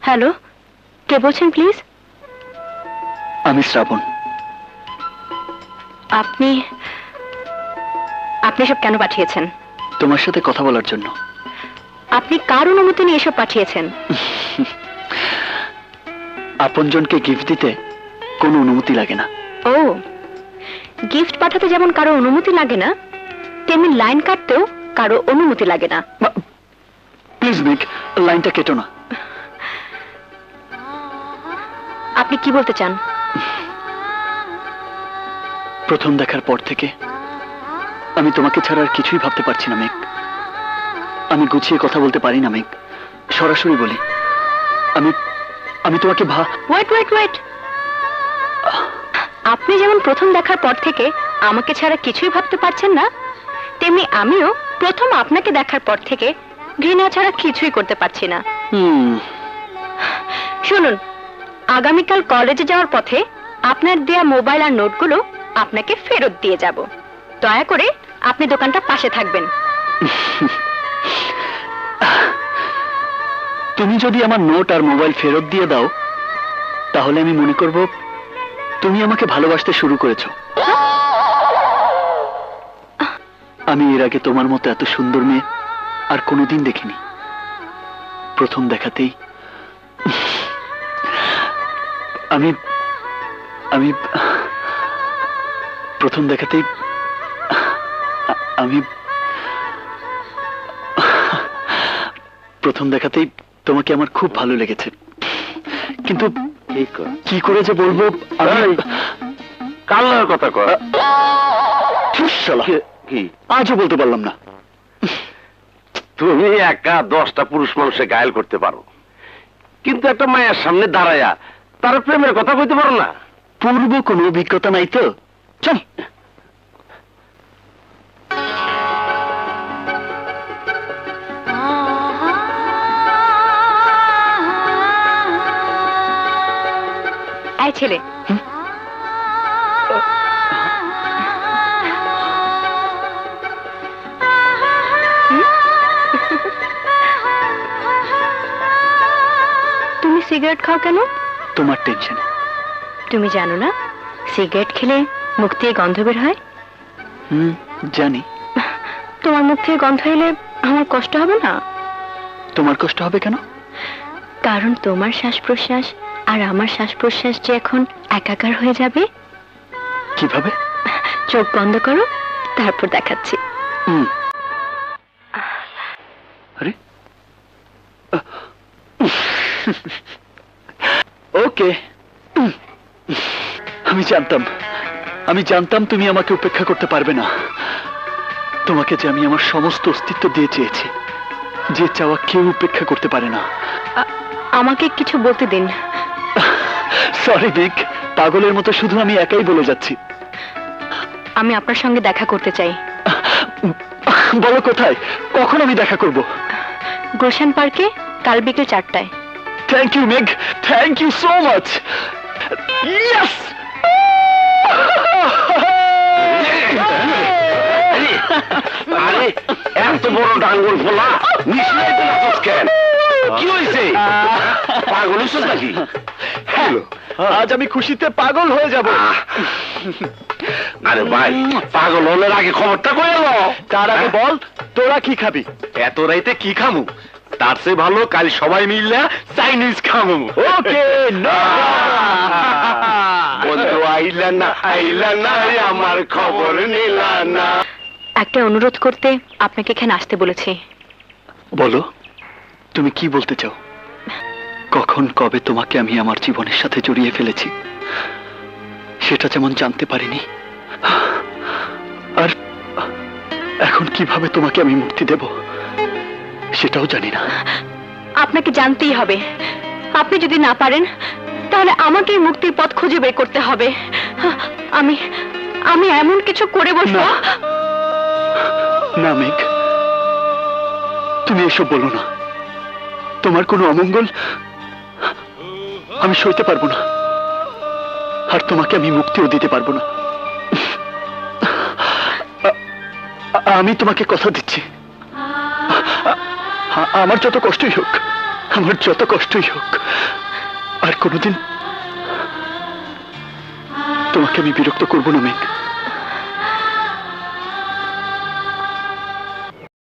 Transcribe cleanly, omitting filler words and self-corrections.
Hello, কে বলছেন please? আমি শ্রাবণ। আপনি আপনি এসব কেন পাঠিয়েছেন? তোমার সাথে কথা বলার জন্য। আপনি কার অনুমতি নিয়ে এসব পাঠিয়েছেন? আপনজনকে গিফট দিতে কোনো অনুমতি লাগে না। ও, গিফট পাঠাতে যেমন কারো অনুমতি লাগে না, তেমনি লাইন কাটতেও কারো অনুমতি লাগে না। প্লিজ মেঘ, লাইনটা কেটো না। আপনি কি বলতে চান? প্রথম দেখার পর থেকে আমি তোমাকে ছাড়া আর কিছুই ভাবতে পারছি না মেঘ। আমি গুছিয়ে কথা বলতে পারি না মেঘ, সরাসরি বলি। আমি আমি তোমাকে ওয়েট ওয়েট ওয়েট, আপনি যেমন প্রথম দেখার পর থেকে আমাকে ছাড়া কিছুই ভাবতে পারছেন না, তেমনি আমিও প্রথম আপনাকে দেখার পর থেকে ঘৃণা ছাড়া কিছুই করতে পারছি না। শুনুন, আগামীকাল কলেজে যাওয়ার পথে আপনার দেয়া মোবাইল আর নোটগুলো আপনাকে ফেরত দিয়ে যাব। দয়া করে আপনি দোকানটা পাশে থাকবেন। তুমি যদি আমার নোট আর মোবাইল ফেরত দিয়ে দাও, তাহলে আমি মনে করব তুমি আমাকে ভালোবাসতে শুরু করেছো। আমি এর আগে তোমার মতো এত সুন্দর মেয়ে আর কোনোদিন দেখিনি। প্রথম দেখাতেই আমি আমি প্রথম দেখাতেই আমি প্রথম দেখাতেই তোমাকে আমার খুব ভালো লেগেছে, কিন্তু কি করে যে বলবো। কাল্লার কথা কর। কি আজও বলতে পারলাম না। তুমি একা 10টা পুরুষ মানুষে ঘায়েল করতে পারো, কিন্তু একটা মায়ের সামনে দাঁড়ায়া তার প্রেমের কথা কইতে পারো না। পূর্ব কোনো অভিজ্ঞতা নাই তো। চল। এই ছেলে, তুমি সিগারেট খাও কেন? তোমার টেনশনে। তুমি জানো না সিগারেট খেলে মুখ দিয়ে গন্ধ বের হয়? জানি। তোমার মুখ থেকে গন্ধ এলে আমার কষ্ট হবে না? তোমার কষ্ট হবে কেন? কারণ তোমার শ্বাস প্রশ্বাস আর আমার শ্বাস প্রশ্বাস যে এখন একাকার হয়ে যাবে। কিভাবে? চোখ বন্ধ করো, তারপর দেখাচ্ছি। আরে ওকে, আমি জানতাম তুমি আমাকে উপেক্ষা করতে পারবে না। তোমাকে যে আমি আমার সমস্ত অস্তিত্ব দিয়ে চেয়েছি, যে চাওয়া কেউ উপেক্ষা করতে পারে না। আমাকে কিছু বলতে দিন। সরি বিক, পাগলের মতো শুধু আমি একাই বলে যাচ্ছি। আমি আপনার সঙ্গে দেখা করতে চাই। বলো কোথায়, কখন আমি দেখা করব? গুলশান পার্কে কাল বিকেল 4টায়। Thank you Megh, thank you so much. Yes! আরে এত বড় ডাঙ্গর ফোলা নিশ্চয়ই নাচস কেন? কি হয়েছে? পাগল হইছিস নাকি? আজ আমি খুশিতে পাগল হয়ে যাব। আরে ভাই, পাগল হলে আগে খবরটা কই এলো? তার আগে বল, তোরা কি খাবি? এত রাইতে কি খামু? তার চেয়ে ভালো কাল সবাই মিললে চাইনিজ খামু। ওকে, বন্ধু আইলা না আমার খবর নিলা না। একটা অনুরোধ করতে আপনাকে এখানে আসতে বলেছি। বলো, তুমি কি বলতে চাও? কখন কবে তোমাকে আমি আমার জীবনের সাথে জড়িয়ে ফেলেছি সেটা যেমন জানতে পারিনি, আর এখন কিভাবে তোমাকে আমি মুক্তি দেব সেটাও জানি না। আপনাকে জানতেই হবে। আপনি যদি না পারেন তাহলে আমাকেই মুক্তির পথ খুঁজে বের করতে হবে। আমি আমি এমন কিছু করে বসবো। না মেঘ, তুমি এসব বলো না। তোমার কোনো অমঙ্গল আমি সইতে পারবো না, আর তোমাকে আমি মুক্তিও দিতে পারবো না। আমি তোমাকে কথা দিচ্ছি, আমার যত কষ্টই হোক আমার যত কষ্টই হোক, আর কোনোদিন তোমাকে আমি বিরক্ত করব না মেঘ।